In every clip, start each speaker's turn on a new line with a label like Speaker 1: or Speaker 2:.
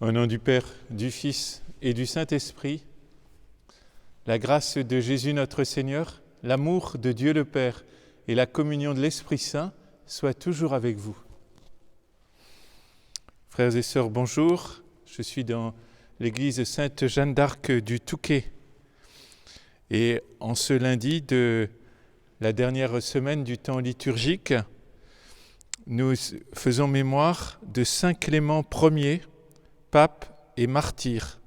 Speaker 1: Au nom du Père, du Fils et du Saint-Esprit, la grâce de Jésus notre Seigneur, l'amour de Dieu le Père et la communion de l'Esprit Saint soient toujours avec vous. Frères et sœurs, bonjour. Je suis dans l'église Sainte-Jeanne d'Arc du Touquet. Et en ce lundi de la dernière semaine du temps liturgique, nous faisons mémoire de Saint Clément Ier, pape et martyr.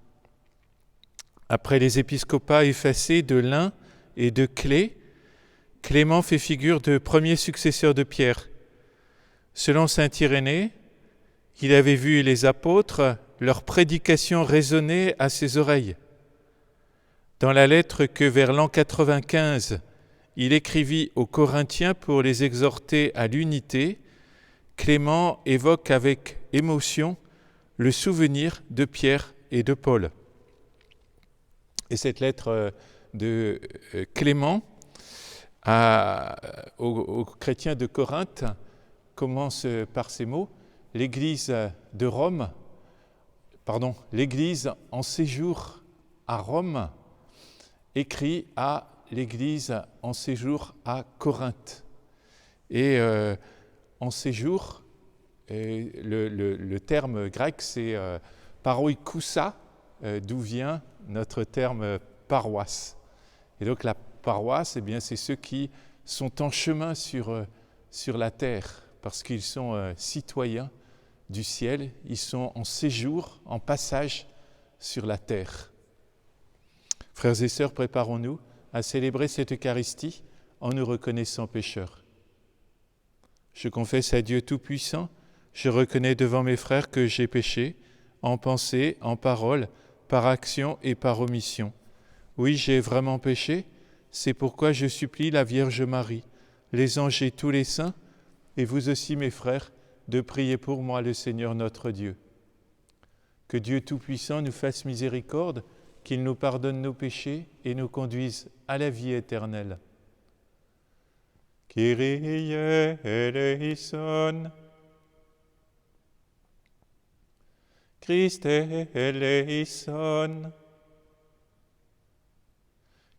Speaker 1: Après les épiscopats effacés de Lin et de Clé, Clément fait figure de premier successeur de Pierre. Selon saint Irénée, il avait vu les apôtres, leur prédication résonner à ses oreilles. Dans la lettre que vers l'an 95, il écrivit aux Corinthiens pour les exhorter à l'unité, Clément évoque avec émotion le souvenir de Pierre et de Paul. Et cette lettre de Clément aux chrétiens de Corinthe commence par ces mots: l'Église en séjour à Rome écrit à l'Église en séjour à Corinthe. Et en séjour, le terme grec c'est paroikousa, d'où vient notre terme paroisse. Et donc la paroisse, c'est ceux qui sont en chemin sur la terre, parce qu'ils sont citoyens du ciel, ils sont en séjour, en passage sur la terre. Frères et sœurs, préparons-nous à célébrer cette Eucharistie en nous reconnaissant pécheurs. Je confesse à Dieu Tout-Puissant, je reconnais devant mes frères que j'ai péché, en pensée, en parole, par action et par omission. Oui, j'ai vraiment péché, c'est pourquoi je supplie la Vierge Marie, les anges et tous les saints, et vous aussi mes frères, de prier pour moi le Seigneur notre Dieu. Que Dieu Tout-Puissant nous fasse miséricorde, qu'il nous pardonne nos péchés et nous conduise à la vie éternelle. Kyrie eleison. Christe eleison.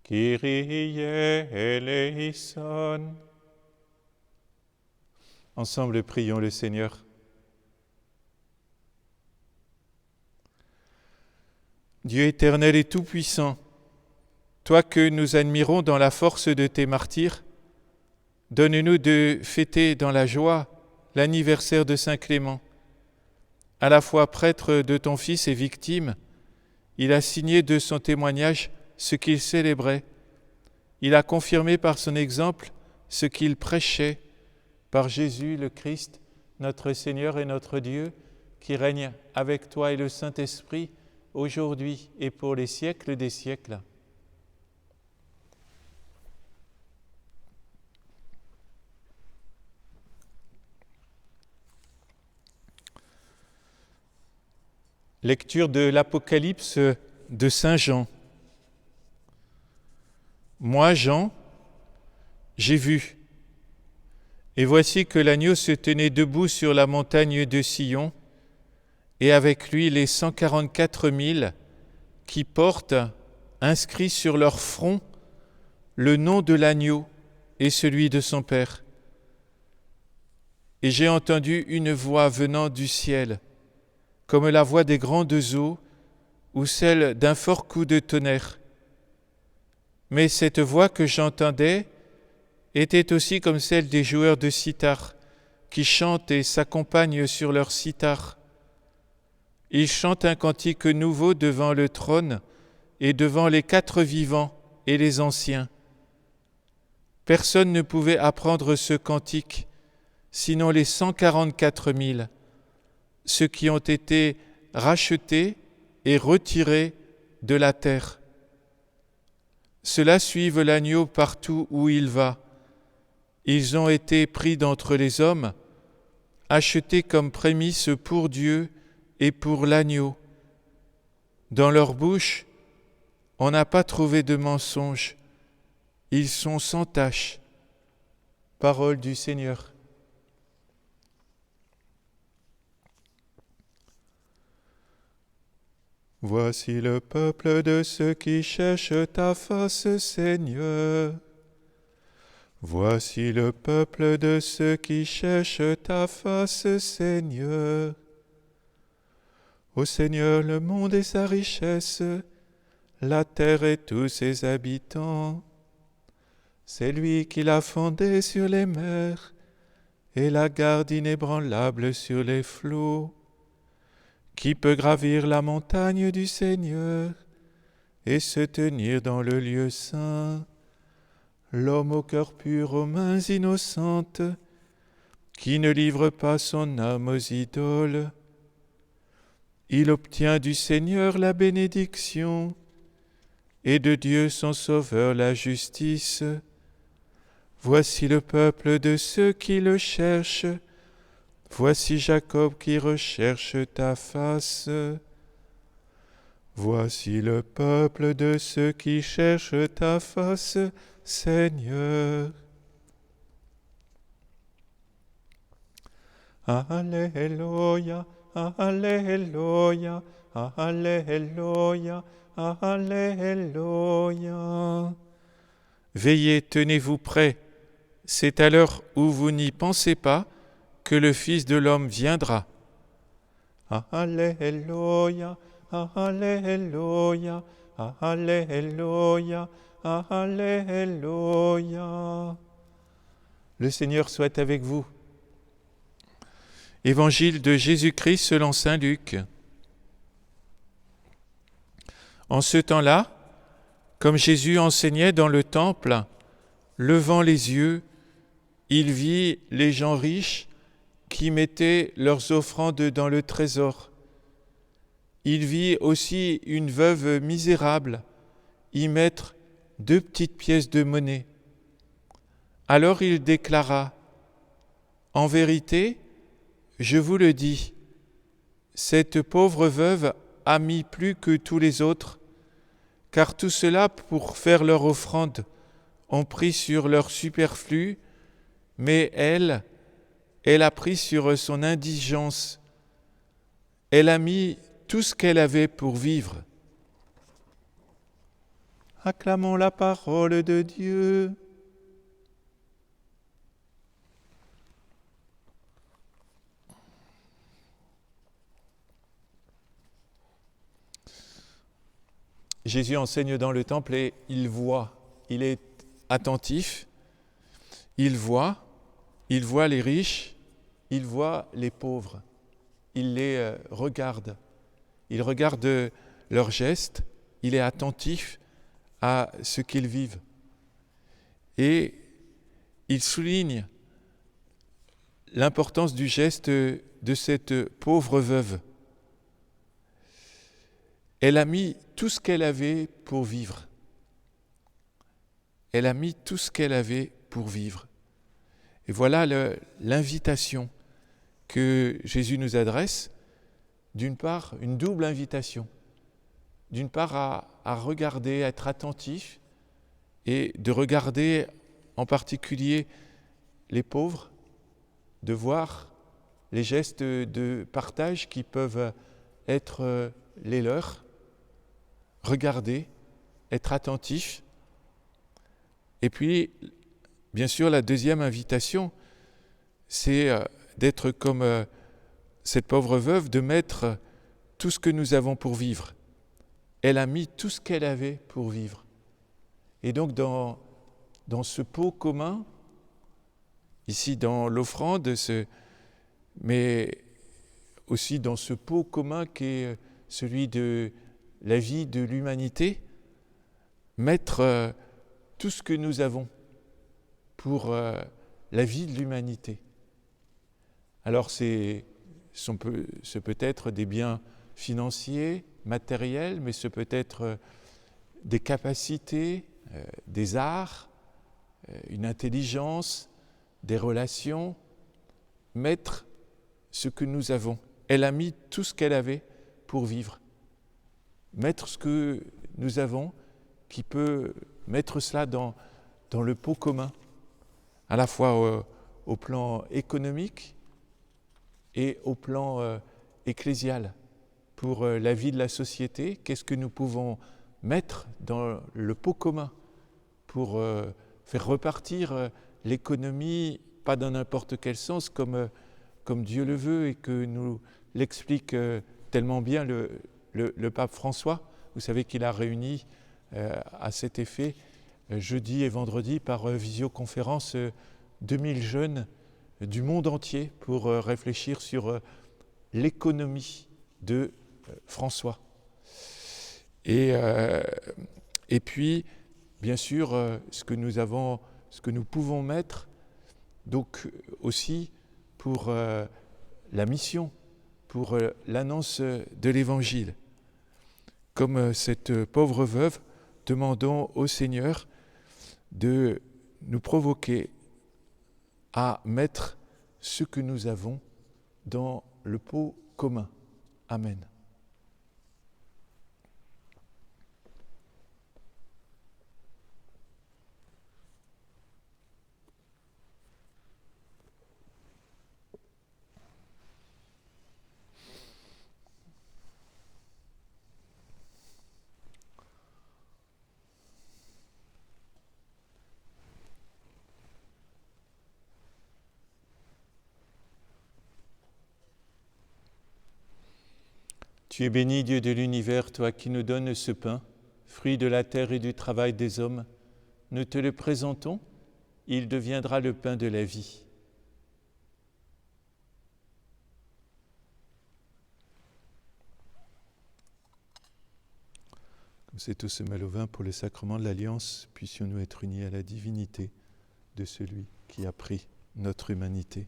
Speaker 1: Kyrie eleison. Ensemble, prions le Seigneur. Dieu éternel et tout-puissant, toi que nous admirons dans la force de tes martyrs, donne-nous de fêter dans la joie l'anniversaire de Saint Clément. À la fois prêtre de ton Fils et victime, il a signé de son témoignage ce qu'il célébrait. Il a confirmé par son exemple ce qu'il prêchait, par Jésus le Christ, notre Seigneur et notre Dieu, qui règne avec toi et le Saint-Esprit, aujourd'hui et pour les siècles des siècles. Lecture de l'Apocalypse de Saint Jean. Moi, Jean, j'ai vu, et voici que l'agneau se tenait debout sur la montagne de Sion, et avec lui les 144 000 qui portent, inscrits sur leur front, le nom de l'agneau et celui de son Père. Et j'ai entendu une voix venant du ciel, comme la voix des grandes eaux ou celle d'un fort coup de tonnerre. Mais cette voix que j'entendais était aussi comme celle des joueurs de cithare qui chantent et s'accompagnent sur leur cithare. Ils chantent un cantique nouveau devant le trône et devant les 4 vivants et les anciens. Personne ne pouvait apprendre ce cantique, sinon les 144 000, ceux qui ont été rachetés et retirés de la terre. Ceux-là suivent l'agneau partout où il va. Ils ont été pris d'entre les hommes, achetés comme prémices pour Dieu et pour l'agneau. Dans leur bouche, on n'a pas trouvé de mensonge. Ils sont sans tache. Parole du Seigneur. Voici le peuple de ceux qui cherchent ta face, Seigneur. Voici le peuple de ceux qui cherchent ta face, Seigneur. Ô Seigneur, le monde et sa richesse, la terre et tous ses habitants. C'est lui qui l'a fondée sur les mers et la garde inébranlable sur les flots. Qui peut gravir la montagne du Seigneur et se tenir dans le lieu saint? L'homme au cœur pur, aux mains innocentes, qui ne livre pas son âme aux idoles. Il obtient du Seigneur la bénédiction et de Dieu son Sauveur la justice. Voici le peuple de ceux qui le cherchent. Voici Jacob qui recherche ta face. Voici le peuple de ceux qui cherchent ta face, Seigneur. Alléluia, Alléluia, Alléluia, Alléluia. Veillez, tenez-vous prêts. C'est à l'heure où vous n'y pensez pas que le Fils de l'homme viendra. Alléluia, Alléluia, Alléluia, Alléluia. Le Seigneur soit avec vous. Évangile de Jésus-Christ selon saint Luc. En ce temps-là, comme Jésus enseignait dans le temple, levant les yeux, il vit les gens riches qui mettaient leurs offrandes dans le trésor. Il vit aussi une veuve misérable y mettre 2 petites pièces de monnaie. Alors il déclara : « En vérité, je vous le dis, cette pauvre veuve a mis plus que tous les autres, car tout cela, pour faire leur offrande, ont pris sur leur superflu, mais elle a pris sur son indigence. Elle a mis tout ce qu'elle avait pour vivre. » Acclamons la parole de Dieu. Jésus enseigne dans le temple et il voit, il est attentif, il voit les riches, il voit les pauvres, il les regarde, il regarde leurs gestes, il est attentif à ce qu'ils vivent. Et il souligne l'importance du geste de cette pauvre veuve. Elle a mis tout ce qu'elle avait pour vivre. Elle a mis tout ce qu'elle avait pour vivre. Et voilà l'invitation que Jésus nous adresse. D'une part, une double invitation. D'une part, à regarder, à être attentif, et de regarder en particulier les pauvres, de voir les gestes de partage qui peuvent être les leurs, regarder, être attentif. Et puis, bien sûr, la deuxième invitation, c'est d'être comme cette pauvre veuve, de mettre tout ce que nous avons pour vivre. Elle a mis tout ce qu'elle avait pour vivre. Et donc, dans ce pot commun, ici dans l'offrande, mais aussi dans ce pot commun qui est celui de la vie de l'humanité, mettre tout ce que nous avons pour la vie de l'humanité. Alors ce peut être des biens financiers, matériels, mais ce peut être des capacités, des arts, une intelligence, des relations. Mettre ce que nous avons. Elle a mis tout ce qu'elle avait pour vivre. Mettre ce que nous avons, qui peut mettre cela dans le pot commun, à la fois au plan économique et au plan ecclésial, pour la vie de la société, qu'est-ce que nous pouvons mettre dans le pot commun pour faire repartir l'économie, pas dans n'importe quel sens, comme Dieu le veut et que nous l'explique tellement bien le pape François. Vous savez qu'il a réuni à cet effet jeudi et vendredi par visioconférence 2000 jeunes du monde entier pour réfléchir sur l'économie de François. Et puis, bien sûr, ce que nous pouvons mettre, donc aussi pour la mission, pour l'annonce de l'Évangile. Comme cette pauvre veuve, demandons au Seigneur de nous provoquer à mettre ce que nous avons dans le pot commun. Amen. Tu es béni, Dieu de l'univers, toi qui nous donnes ce pain, fruit de la terre et du travail des hommes. Nous te le présentons, il deviendra le pain de la vie. Comme c'est tout ce mal au vin pour le sacrement de l'Alliance, puissions-nous être unis à la divinité de celui qui a pris notre humanité.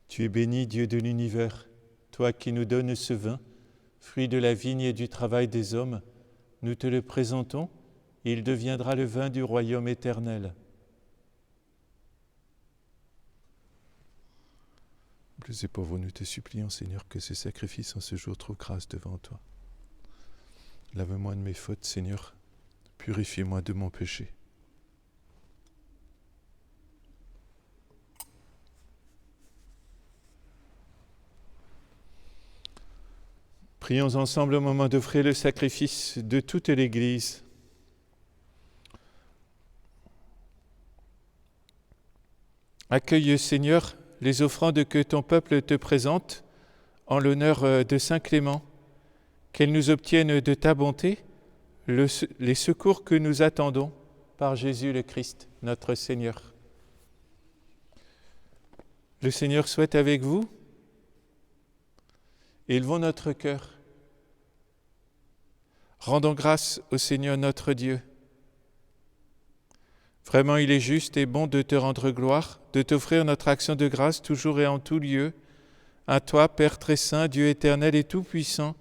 Speaker 1: Tu es béni, Dieu de l'univers, toi qui nous donnes ce vin, fruit de la vigne et du travail des hommes, nous te le présentons, il deviendra le vin du royaume éternel. Plus et pauvres, nous te supplions, Seigneur, que ce sacrifice en ce jour trouve grâce devant toi. Lave-moi de mes fautes, Seigneur, purifie-moi de mon péché. Prions ensemble au moment d'offrir le sacrifice de toute l'Église. Accueille, Seigneur, les offrandes que ton peuple te présente en l'honneur de Saint Clément, qu'elles nous obtiennent de ta bonté les secours que nous attendons par Jésus le Christ, notre Seigneur. Le Seigneur soit avec vous. Élevons notre cœur. Rendons grâce au Seigneur notre Dieu. Vraiment, il est juste et bon de te rendre gloire, de t'offrir notre action de grâce toujours et en tout lieu. À toi, Père très saint, Dieu éternel et tout-puissant,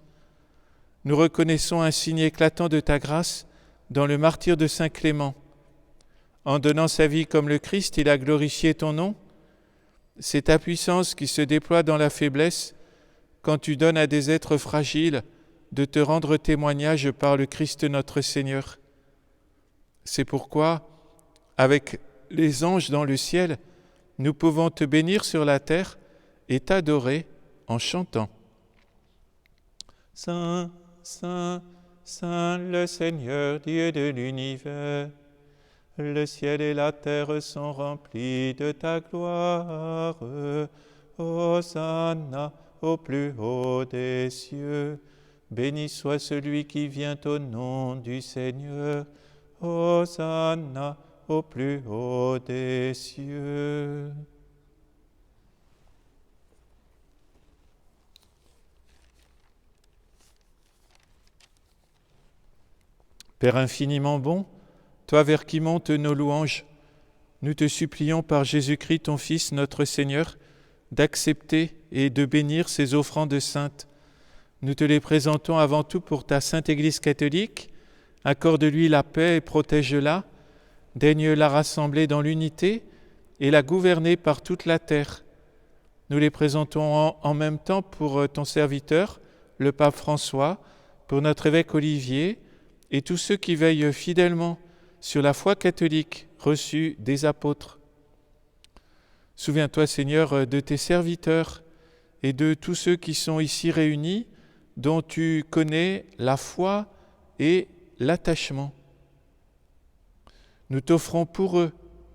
Speaker 1: nous reconnaissons un signe éclatant de ta grâce dans le martyre de Saint Clément. En donnant sa vie comme le Christ, il a glorifié ton nom. C'est ta puissance qui se déploie dans la faiblesse quand tu donnes à des êtres fragiles de te rendre témoignage par le Christ notre Seigneur. C'est pourquoi, avec les anges dans le ciel, nous pouvons te bénir sur la terre et t'adorer en chantant. Saint, Saint, Saint, le Seigneur, Dieu de l'univers, le ciel et la terre sont remplis de ta gloire. Hosanna au plus haut des cieux. Béni soit celui qui vient au nom du Seigneur. Hosanna au plus haut des cieux. Père infiniment bon, toi vers qui montent nos louanges, nous te supplions par Jésus-Christ, ton Fils, notre Seigneur, d'accepter et de bénir ces offrandes saintes. Nous te les présentons avant tout pour ta Sainte Église catholique. Accorde-lui la paix et protège-la. Daigne la rassembler dans l'unité et la gouverner par toute la terre. Nous les présentons en même temps pour ton serviteur, le pape François, pour notre évêque Olivier et tous ceux qui veillent fidèlement sur la foi catholique reçue des apôtres. Souviens-toi, Seigneur, de tes serviteurs et de tous ceux qui sont ici réunis dont tu connais la foi et l'attachement. Nous t'offrons pour eux,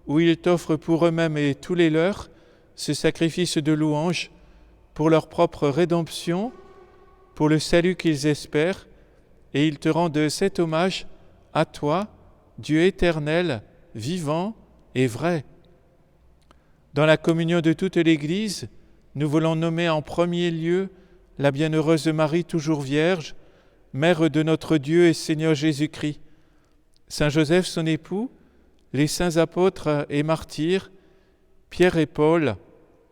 Speaker 1: ou ils t'offrent pour eux-mêmes et tous les leurs, ce sacrifice de louange pour leur propre rédemption, pour le salut qu'ils espèrent, et ils te rendent cet hommage à toi, Dieu éternel, vivant et vrai. Dans la communion de toute l'Église, nous voulons nommer en premier lieu la bienheureuse Marie, toujours vierge, Mère de notre Dieu et Seigneur Jésus-Christ, Saint Joseph, son époux, les saints apôtres et martyrs, Pierre et Paul,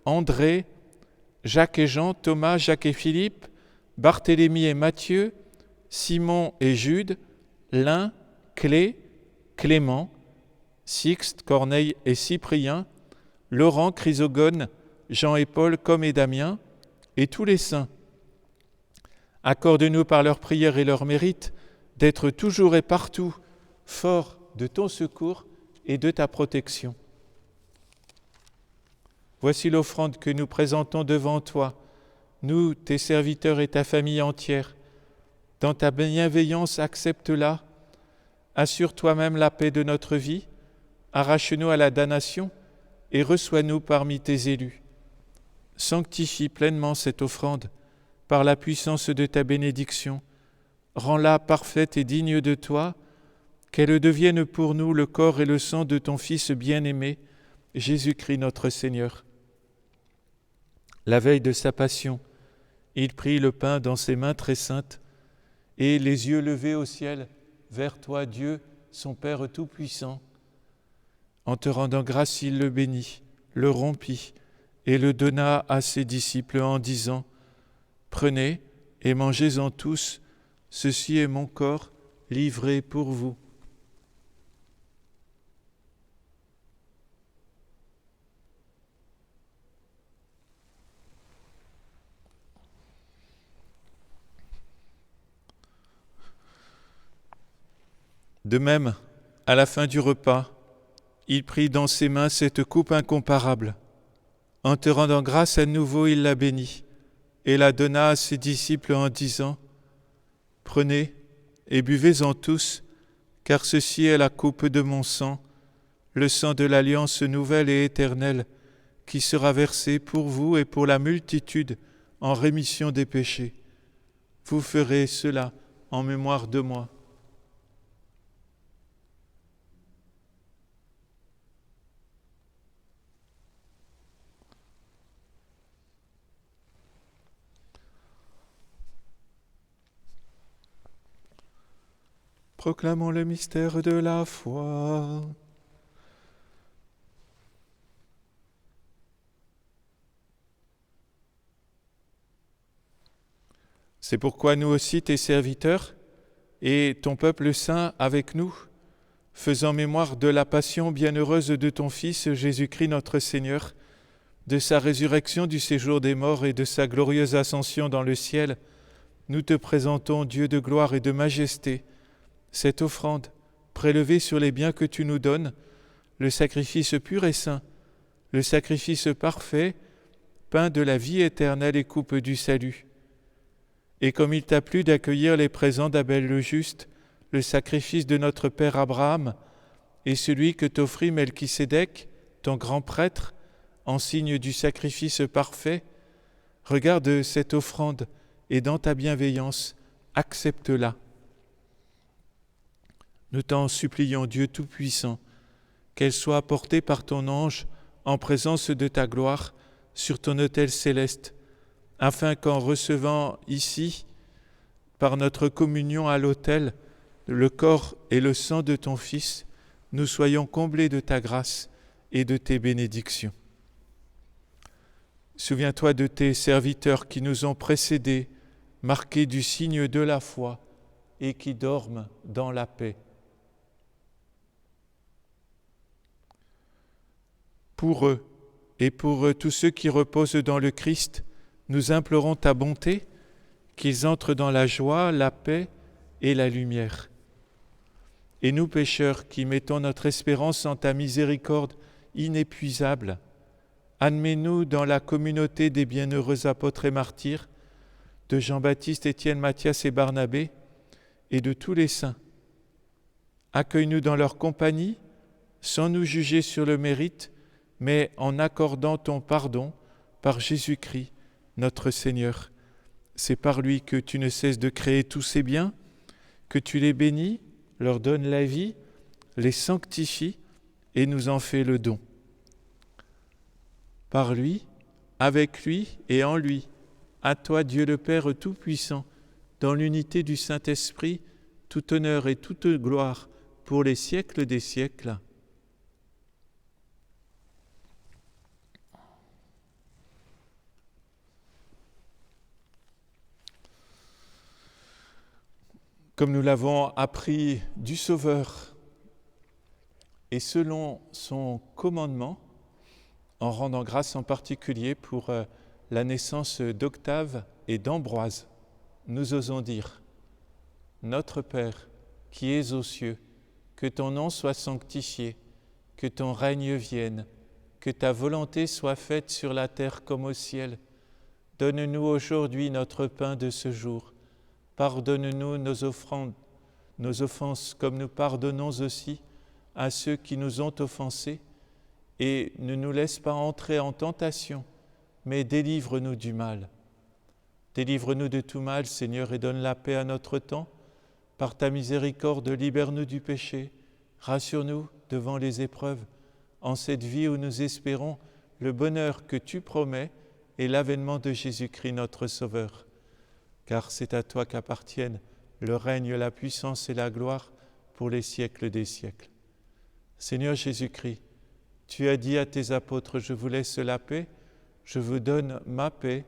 Speaker 1: André, Jacques et Jean, Thomas, Jacques et Philippe, Barthélemy et Matthieu, Simon et Jude, Lin, Clé, Clément, Sixte, Corneille et Cyprien, Laurent, Chrysogone, Jean et Paul, comme et Damien, et tous les saints. Accorde-nous par leurs prières et leurs mérites d'être toujours et partout forts de ton secours et de ta protection. Voici l'offrande que nous présentons devant toi, nous, tes serviteurs et ta famille entière. Dans ta bienveillance, accepte-la. Assure toi-même la paix de notre vie. Arrache-nous à la damnation et reçois-nous parmi tes élus. Sanctifie pleinement cette offrande par la puissance de ta bénédiction. Rends-la parfaite et digne de toi, qu'elle devienne pour nous le corps et le sang de ton Fils bien-aimé, Jésus-Christ notre Seigneur. La veille de sa passion, il prit le pain dans ses mains très saintes, et les yeux levés au ciel, vers toi, Dieu, son Père Tout-Puissant. En te rendant grâce, il le bénit, le rompit, et le donna à ses disciples en disant : « Prenez et mangez-en tous, ceci est mon corps livré pour vous. » De même, à la fin du repas, il prit dans ses mains cette coupe incomparable. En te rendant grâce à nouveau, il la bénit et la donna à ses disciples en disant : « Prenez et buvez-en tous, car ceci est la coupe de mon sang, le sang de l'alliance nouvelle et éternelle, qui sera versé pour vous et pour la multitude en rémission des péchés. Vous ferez cela en mémoire de moi. » Proclamons le mystère de la foi. C'est pourquoi nous aussi, tes serviteurs, et ton peuple saint avec nous, faisant mémoire de la passion bienheureuse de ton Fils Jésus-Christ notre Seigneur, de sa résurrection du séjour des morts et de sa glorieuse ascension dans le ciel, nous te présentons, Dieu de gloire et de majesté, cette offrande prélevée sur les biens que tu nous donnes, le sacrifice pur et saint, le sacrifice parfait, pain de la vie éternelle et coupe du salut. Et comme il t'a plu d'accueillir les présents d'Abel le juste, le sacrifice de notre père Abraham, et celui que t'offrit Melchisédek, ton grand prêtre, en signe du sacrifice parfait, regarde cette offrande et dans ta bienveillance, accepte-la. Nous t'en supplions, Dieu Tout-Puissant, qu'elle soit portée par ton ange en présence de ta gloire sur ton autel céleste, afin qu'en recevant ici, par notre communion à l'autel, le corps et le sang de ton Fils, nous soyons comblés de ta grâce et de tes bénédictions. Souviens-toi de tes serviteurs qui nous ont précédés, marqués du signe de la foi et qui dorment dans la paix. Pour eux et pour tous ceux qui reposent dans le Christ, nous implorons ta bonté, qu'ils entrent dans la joie, la paix et la lumière. Et nous, pécheurs, qui mettons notre espérance en ta miséricorde inépuisable, admets-nous dans la communauté des bienheureux apôtres et martyrs, de Jean-Baptiste, Étienne, Matthias et Barnabé, et de tous les saints. Accueille-nous dans leur compagnie, sans nous juger sur le mérite, mais en accordant ton pardon par Jésus-Christ, notre Seigneur. C'est par lui que tu ne cesses de créer tous ces biens, que tu les bénis, leur donnes la vie, les sanctifies et nous en fais le don. Par lui, avec lui et en lui, à toi Dieu le Père Tout-Puissant, dans l'unité du Saint-Esprit, tout honneur et toute gloire pour les siècles des siècles. Comme nous l'avons appris du Sauveur, et selon son commandement, en rendant grâce en particulier pour la naissance d'Octave et d'Ambroise, nous osons dire « Notre Père, qui es aux cieux, que ton nom soit sanctifié, que ton règne vienne, que ta volonté soit faite sur la terre comme au ciel. Donne-nous aujourd'hui notre pain de ce jour. Pardonne-nous nos offenses comme nous pardonnons aussi à ceux qui nous ont offensés. Et ne nous laisse pas entrer en tentation, mais délivre-nous du mal. Délivre-nous de tout mal, Seigneur, et donne la paix à notre temps. Par ta miséricorde, libère-nous du péché. Rassure-nous devant les épreuves, en cette vie où nous espérons le bonheur que tu promets et l'avènement de Jésus-Christ, notre Sauveur. Car c'est à toi qu'appartiennent le règne, la puissance et la gloire pour les siècles des siècles. Seigneur Jésus-Christ, tu as dit à tes apôtres, je vous laisse la paix, je vous donne ma paix.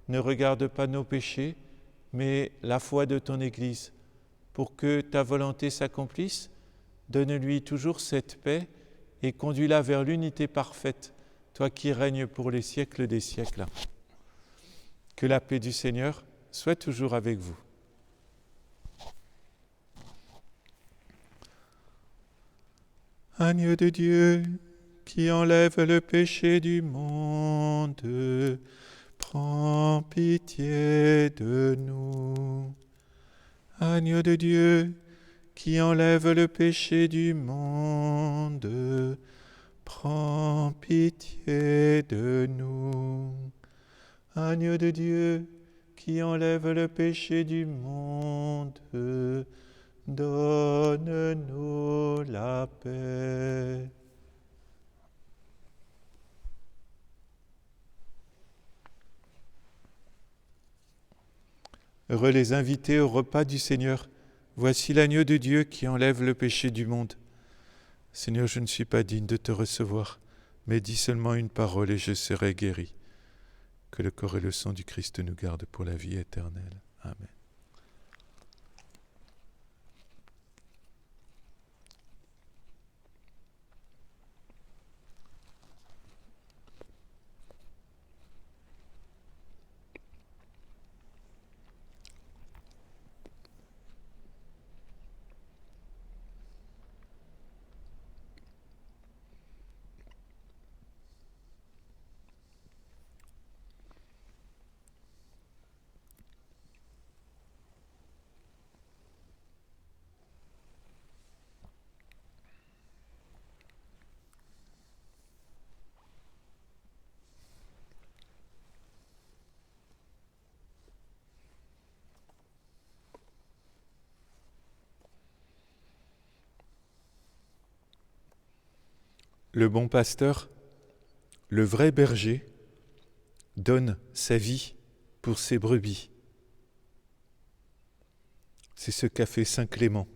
Speaker 1: Ne regarde pas nos péchés, mais la foi de ton Église. Pour que ta volonté s'accomplisse, donne-lui toujours cette paix et conduis-la vers l'unité parfaite, toi qui règnes pour les siècles des siècles. Que la paix du Seigneur soit toujours avec vous. Agneau de Dieu, qui enlève le péché du monde, prends pitié de nous. Agneau de Dieu, qui enlève le péché du monde, prends pitié de nous. Agneau de Dieu, qui enlève le péché du monde, donne-nous la paix. Heureux les invités au repas du Seigneur. Voici l'agneau de Dieu qui enlève le péché du monde. Seigneur, je ne suis pas digne de te recevoir, mais dis seulement une parole et je serai guéri. Que le corps et le sang du Christ nous gardent pour la vie éternelle. Amen. Le bon pasteur, le vrai berger, donne sa vie pour ses brebis. C'est ce qu'a fait Saint Clément.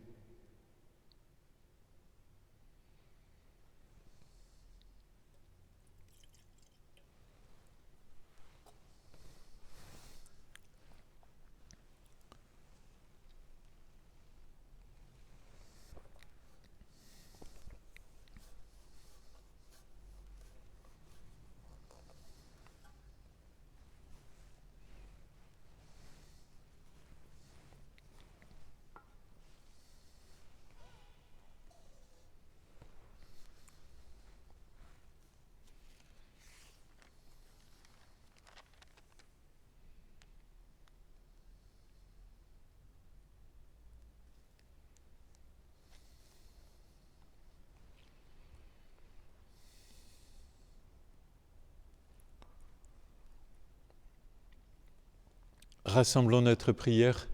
Speaker 1: rassemblons notre prière.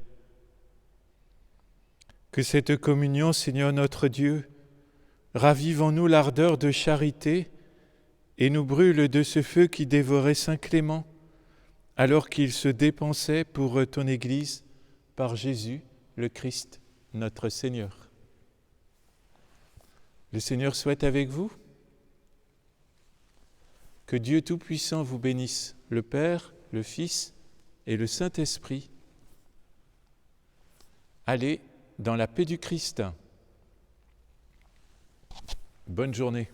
Speaker 1: Que cette communion, Seigneur notre Dieu, ravive en nous l'ardeur de charité et nous brûle de ce feu qui dévorait Saint Clément, alors qu'il se dépensait pour ton Église par Jésus, le Christ, notre Seigneur. Le Seigneur soit avec vous. Que Dieu Tout-Puissant vous bénisse, le Père, le Fils et le Saint-Esprit. Allez dans la paix du Christ. Bonne journée.